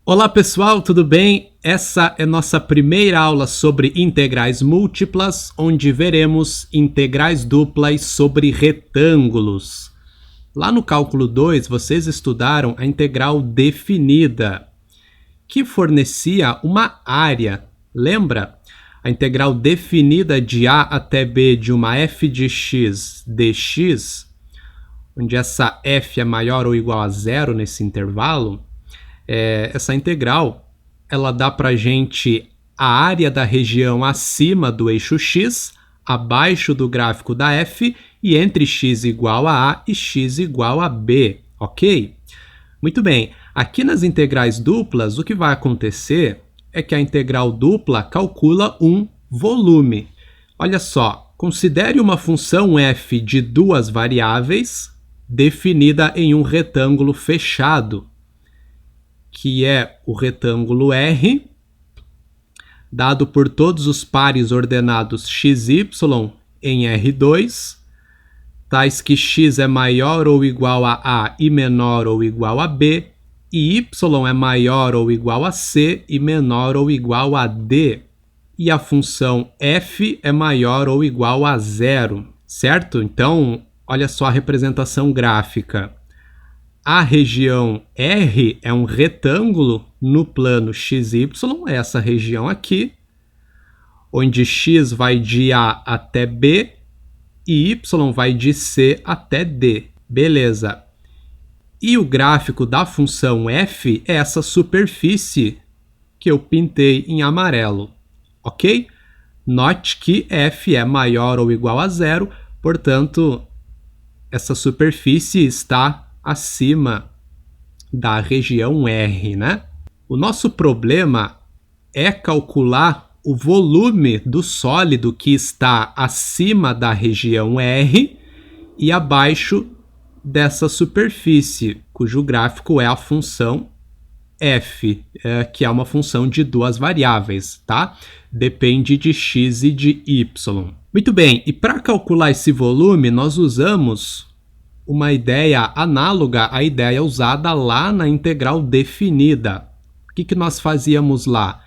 Olá pessoal, tudo bem? Essa é nossa primeira aula sobre integrais múltiplas, onde veremos integrais duplas sobre retângulos. Lá no cálculo 2, vocês estudaram a integral definida, que fornecia uma área. Lembra? A integral definida de a até b de uma f de x dx, onde essa f é maior ou igual a zero nesse intervalo. Essa integral, ela dá para a gente a área da região acima do eixo x, abaixo do gráfico da f, e entre x igual a a e x igual a b, ok? Muito bem, aqui nas integrais duplas, o que vai acontecer é que a integral dupla calcula um volume. Olha só, considere uma função f de duas variáveis definida em um retângulo fechado, que é o retângulo R, dado por todos os pares ordenados xy em R2, tais que x é maior ou igual a e menor ou igual a b, e y é maior ou igual a c e menor ou igual a d, e a função f é maior ou igual a zero, certo? Então, olha só a representação gráfica. A região R é um retângulo no plano XY, essa região aqui, onde x vai de A até B e y vai de C até D. Beleza. E o gráfico da função f é essa superfície que eu pintei em amarelo, ok? Note que f é maior ou igual a zero, portanto, essa superfície está acima da região R, né? O nosso problema é calcular o volume do sólido que está acima da região R e abaixo dessa superfície, cujo gráfico é a função f, que é uma função de duas variáveis, tá? Depende de x e de y. Muito bem, e para calcular esse volume, nós usamos uma ideia análoga à ideia usada lá na integral definida. O que nós fazíamos lá?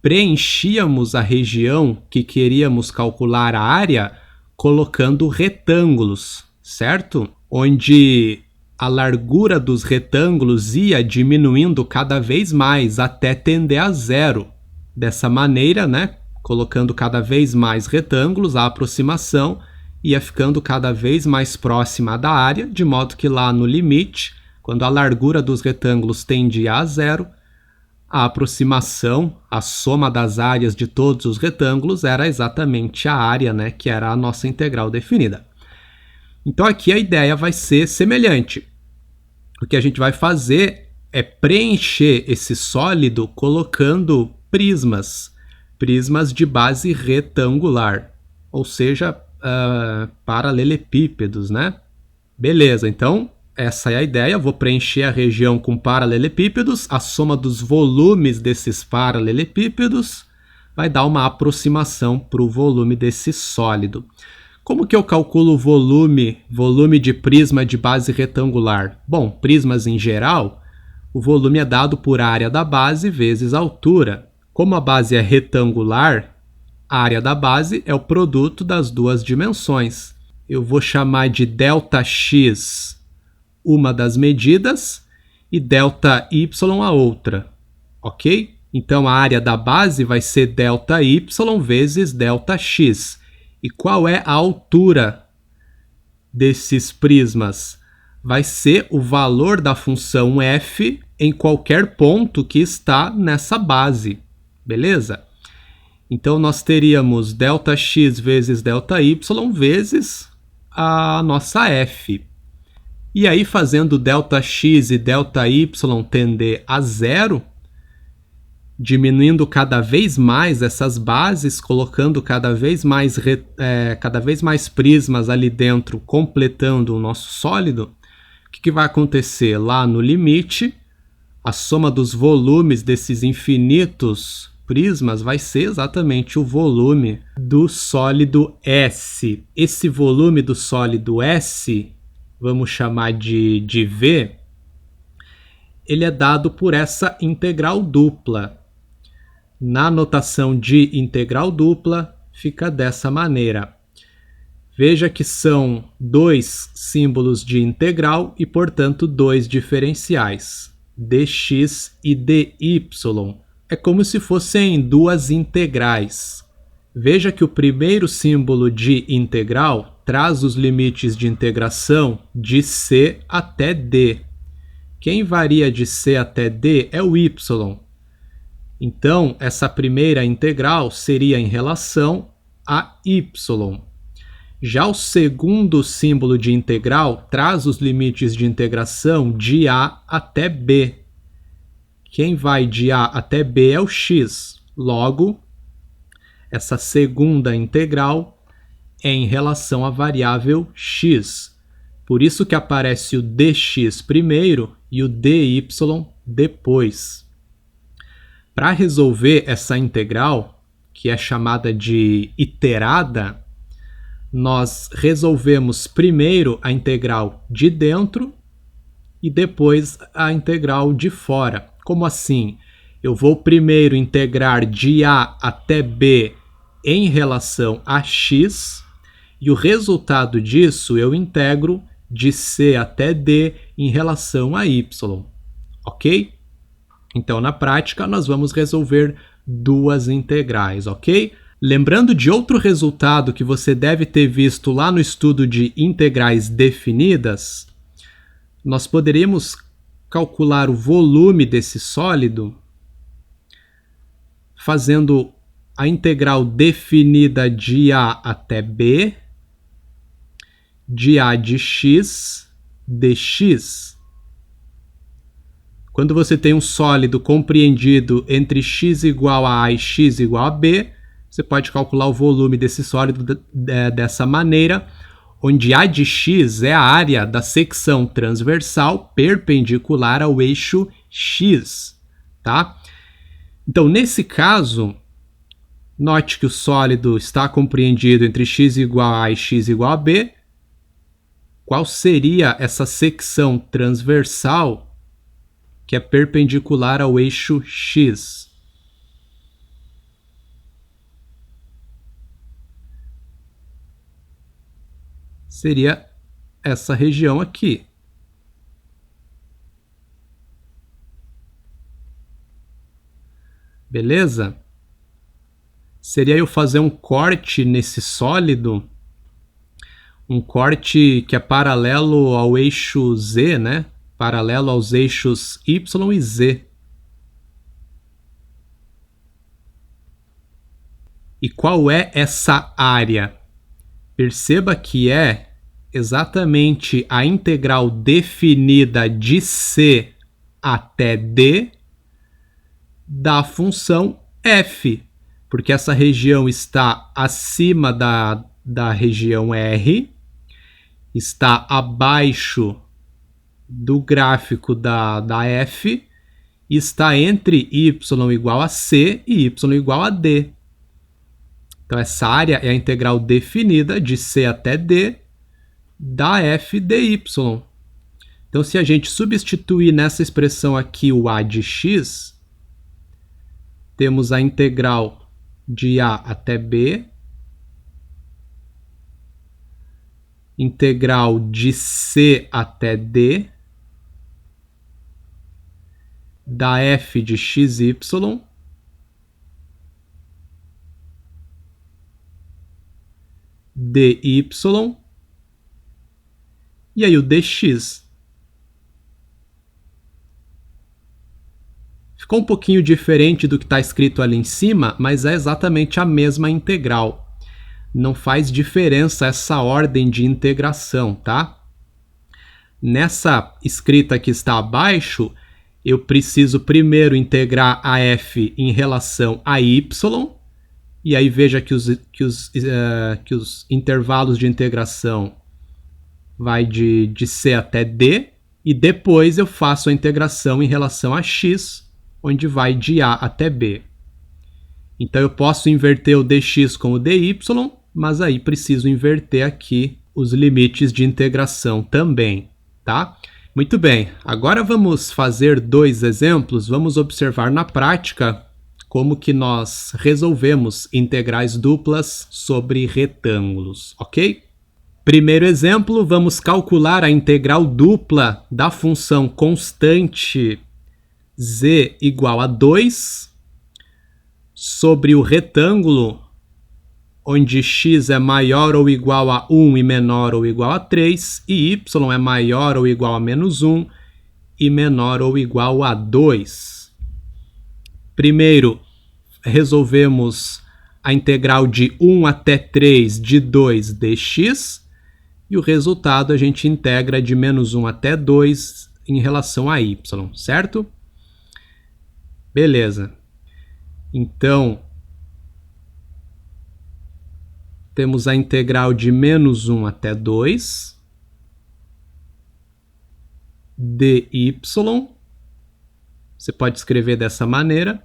Preenchíamos a região que queríamos calcular a área colocando retângulos, certo? Onde a largura dos retângulos ia diminuindo cada vez mais até tender a zero. Dessa maneira, né, colocando cada vez mais retângulos, a aproximação ia ficando cada vez mais próxima da área, de modo que lá no limite, quando a largura dos retângulos tendia a zero, a aproximação, a soma das áreas de todos os retângulos era exatamente a área, né, que era a nossa integral definida. Então aqui a ideia vai ser semelhante. O que a gente vai fazer é preencher esse sólido colocando prismas de base retangular, ou seja, paralelepípedos, né? Beleza, então essa é a ideia. Vou preencher a região com paralelepípedos. A soma dos volumes desses paralelepípedos vai dar uma aproximação para o volume desse sólido. Como que eu calculo o volume de prisma de base retangular? Bom, prismas em geral, o volume é dado por área da base vezes altura. Como a base é retangular, a área da base é o produto das duas dimensões. Eu vou chamar de ΔX uma das medidas e ΔY a outra, ok? Então a área da base vai ser ΔY vezes ΔX. E qual é a altura desses prismas? Vai ser o valor da função f em qualquer ponto que está nessa base, beleza? Então, nós teríamos ΔX vezes ΔY vezes a nossa f. E aí, fazendo ΔX e ΔY tender a zero, diminuindo cada vez mais essas bases, colocando cada vez mais prismas ali dentro, completando o nosso sólido, o que vai acontecer? Lá no limite, a soma dos volumes desses infinitos prismas vai ser exatamente o volume do sólido S. Esse volume do sólido S, vamos chamar de V, ele é dado por essa integral dupla. Na notação de integral dupla, fica dessa maneira. Veja que são dois símbolos de integral e, portanto, dois diferenciais, dx e dy. É como se fossem duas integrais. Veja que o primeiro símbolo de integral traz os limites de integração de c até d. Quem varia de c até d é o y. Então, essa primeira integral seria em relação a y. Já o segundo símbolo de integral traz os limites de integração de a até b. Quem vai de a até b é o x. Logo, essa segunda integral é em relação à variável x. Por isso que aparece o dx primeiro e o dy depois. Para resolver essa integral, que é chamada de iterada, nós resolvemos primeiro a integral de dentro e depois a integral de fora. Como assim? Eu vou primeiro integrar de a até b em relação a x e o resultado disso eu integro de c até d em relação a y. Ok? Então, na prática, nós vamos resolver duas integrais, ok? Lembrando de outro resultado que você deve ter visto lá no estudo de integrais definidas, nós poderíamos calcular o volume desse sólido fazendo a integral definida de a até b, de a de x, dx. Quando você tem um sólido compreendido entre x igual a A e x igual a B, você pode calcular o volume desse sólido dessa maneira, onde A de x é a área da secção transversal perpendicular ao eixo x, tá? Então, nesse caso, note que o sólido está compreendido entre x igual a A e x igual a B. Qual seria essa secção transversal que é perpendicular ao eixo x? Seria essa região aqui. Beleza? Seria eu fazer um corte nesse sólido, um corte que é paralelo ao eixo z, né? Paralelo aos eixos y e z. E qual é essa área? Perceba que é exatamente a integral definida de c até d da função f, porque essa região está acima da região R, está abaixo do gráfico da f, e está entre y igual a c e y igual a d. Então, essa área é a integral definida de c até d da f dy. Então, se a gente substituir nessa expressão aqui o a de x, temos a integral de a até b, integral de c até d, da f de xy, dy, e aí o dx. Ficou um pouquinho diferente do que está escrito ali em cima, mas é exatamente a mesma integral. Não faz diferença essa ordem de integração, tá? Nessa escrita que está abaixo, eu preciso primeiro integrar a f em relação a y, e aí veja que os intervalos de integração vai de c até d, e depois eu faço a integração em relação a x, onde vai de a até b. Então eu posso inverter o dx com o dy, mas aí preciso inverter aqui os limites de integração também, tá? Muito bem, agora vamos fazer 2 exemplos, vamos observar na prática como que nós resolvemos integrais duplas sobre retângulos, ok? Primeiro exemplo, vamos calcular a integral dupla da função constante z igual a 2 sobre o retângulo onde x é maior ou igual a 1 e menor ou igual a 3, e y é maior ou igual a menos 1 e menor ou igual a 2. Primeiro, resolvemos a integral de 1 até 3 de 2 dx, e o resultado a gente integra de menos 1 até 2 em relação a y, certo? Beleza. Então, temos a integral de menos 1 até 2 dy. Você pode escrever dessa maneira.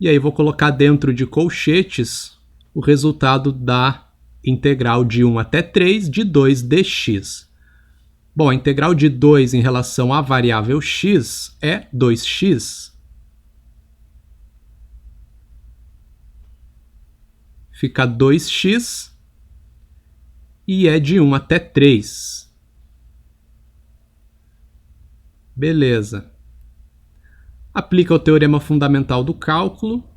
E aí vou colocar dentro de colchetes o resultado da integral de 1 até 3 de 2 dx. Bom, a integral de 2 em relação à variável x é 2x. Fica 2x e é de 1 até 3. Beleza. Aplica o teorema fundamental do cálculo.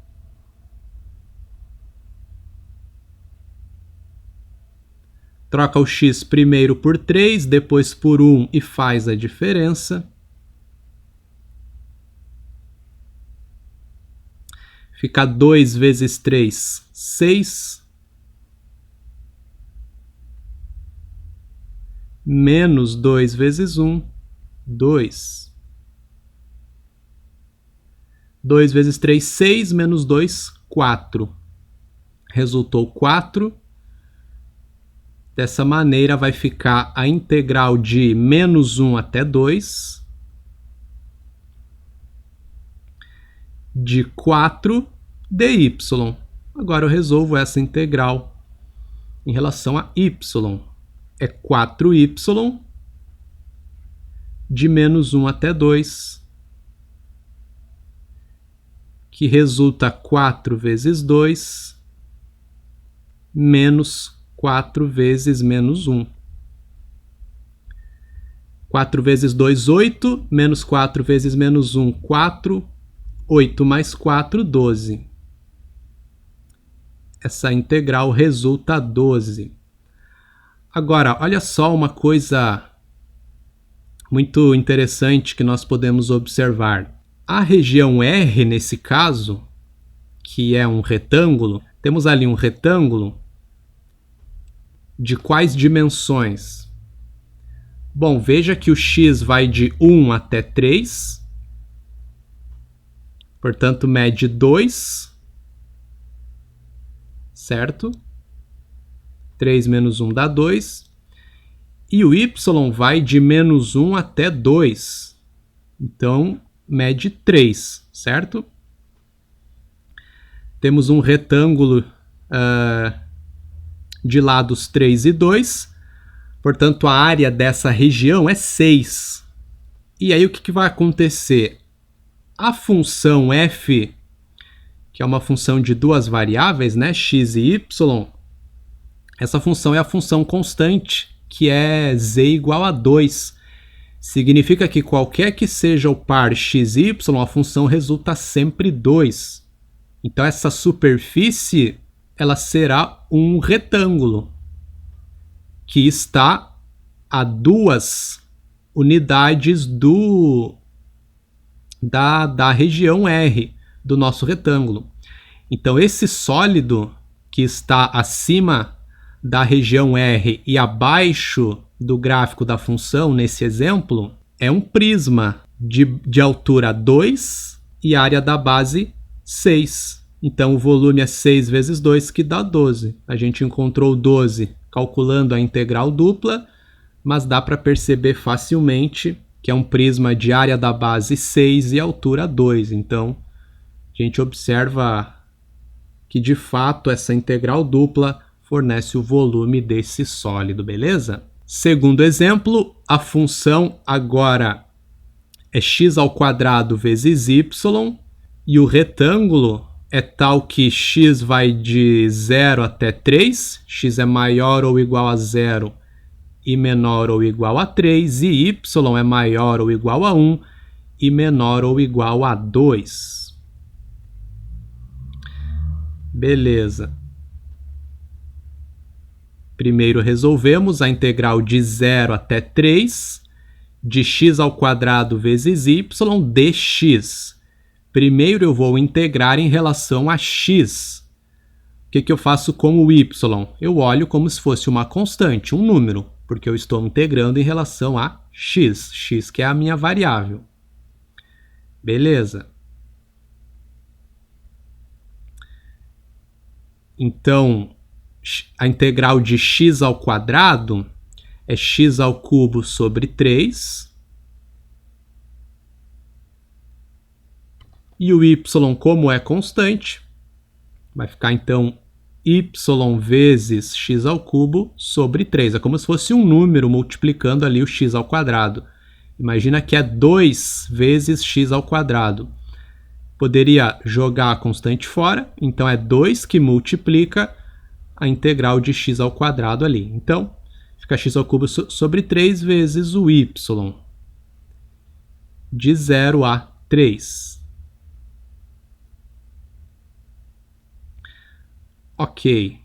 Troca o x primeiro por 3, depois por 1 e faz a diferença. Fica 2 vezes 3, 6. Menos 2 vezes 1, 2. 2 vezes 3, 6. Menos 2, 4. Resultou 4. Dessa maneira vai ficar a integral de menos 1 até 2 de 4 dy. Agora eu resolvo essa integral em relação a y. É 4y de menos 1 até 2, que resulta 4 vezes 2 menos 4 vezes menos 1. 4 vezes 2, 8, menos 4 vezes menos 1, 4. 8 mais 4, 12. Essa integral resulta 12. Agora, olha só uma coisa muito interessante que nós podemos observar. A região R, nesse caso, que é um retângulo, temos ali um retângulo de quais dimensões? Bom, veja que o x vai de 1 até 3, portanto, mede 2, certo? 3 menos 1 dá 2. E o y vai de menos 1 até 2. Então, mede 3, certo? Temos um retângulo de lados 3 e 2. Portanto, a área dessa região é 6. E aí, o que vai acontecer? A função f, que é uma função de duas variáveis, né, x e y, essa função é a função constante, que é z igual a 2. Significa que qualquer que seja o par x e y, a função resulta sempre 2. Então, essa superfície ela será um retângulo que está a 2 unidades da região R do nosso retângulo. Então, esse sólido que está acima da região R e abaixo do gráfico da função, nesse exemplo, é um prisma de altura 2 e área da base 6. Então, o volume é 6 vezes 2, que dá 12. A gente encontrou 12 calculando a integral dupla, mas dá para perceber facilmente que é um prisma de área da base 6 e altura 2. Então, a gente observa que, de fato, essa integral dupla fornece o volume desse sólido, beleza? Segundo exemplo, a função agora é x² vezes y, e o retângulo é tal que x vai de 0 até 3, x é maior ou igual a 0 e menor ou igual a 3, e y é maior ou igual a 1 e menor ou igual a 2. Beleza. Primeiro resolvemos a integral de 0 até 3 de x² vezes y dx. Primeiro eu vou integrar em relação a x. O que eu faço com o y? Eu olho como se fosse uma constante, um número, porque eu estou integrando em relação a x. X que é a minha variável. Beleza. Então, a integral de x² é x³ sobre 3. E o y, como é constante, vai ficar então y vezes x³ sobre 3. É como se fosse um número multiplicando ali o x². Imagina que é 2 vezes x². Poderia jogar a constante fora, então é 2 que multiplica a integral de x² ali. Então, fica x³ sobre 3 vezes o y, de 0 a 3. Ok.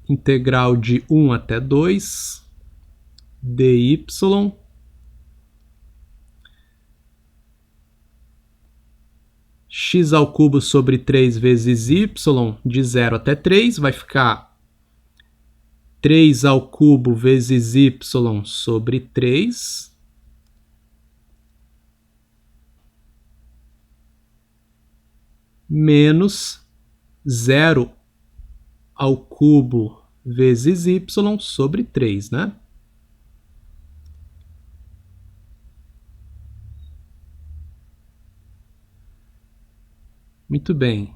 Integral de 1 até 2, dy. x² sobre 3 vezes y, de 0 até 3, vai ficar 3³ vezes y sobre 3. Menos 0 ao cubo vezes y sobre 3, né? Muito bem.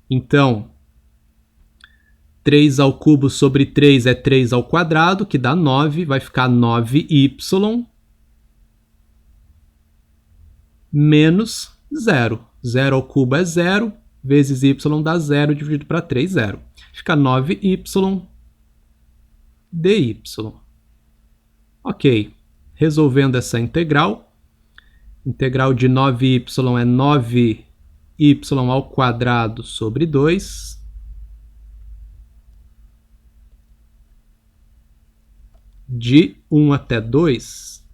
Então, 3³ sobre 3 é 3², que dá 9, vai ficar 9y menos 0. 0 ao cubo é 0, vezes y dá 0, dividido para 3, 0. Fica 9y dy. Ok, resolvendo essa integral de 9y é 9y² sobre 2. De 1 até 2.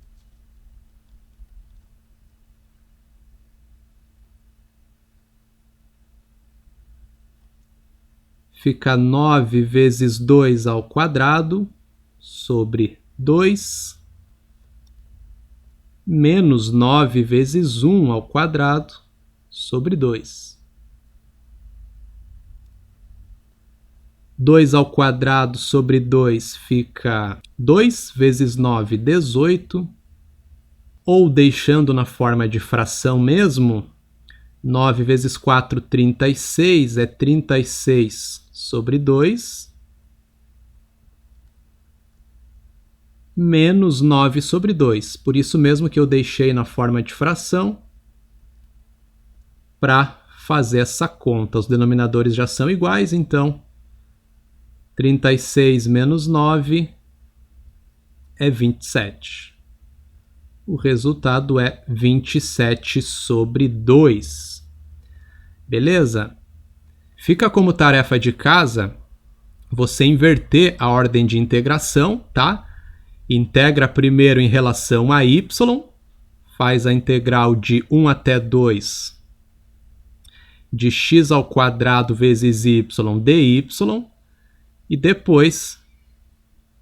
Fica 9 vezes 2² sobre 2, menos 9 vezes 1² sobre 2. 2² sobre 2 fica 2 vezes 9, 18. Ou deixando na forma de fração mesmo, 9 vezes 4, 36, é 36 sobre 2, menos 9 sobre 2. Por isso mesmo que eu deixei na forma de fração, para fazer essa conta. Os denominadores já são iguais, então 36 menos 9 é 27. O resultado é 27 sobre 2. Beleza? Fica como tarefa de casa você inverter a ordem de integração, tá? Integra primeiro em relação a y, faz a integral de 1 até 2 de x² vezes y dy, e depois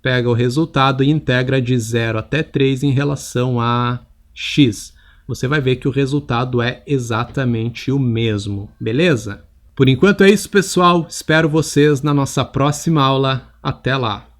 pega o resultado e integra de 0 até 3 em relação a x. Você vai ver que o resultado é exatamente o mesmo, beleza? Por enquanto é isso, pessoal. Espero vocês na nossa próxima aula. Até lá!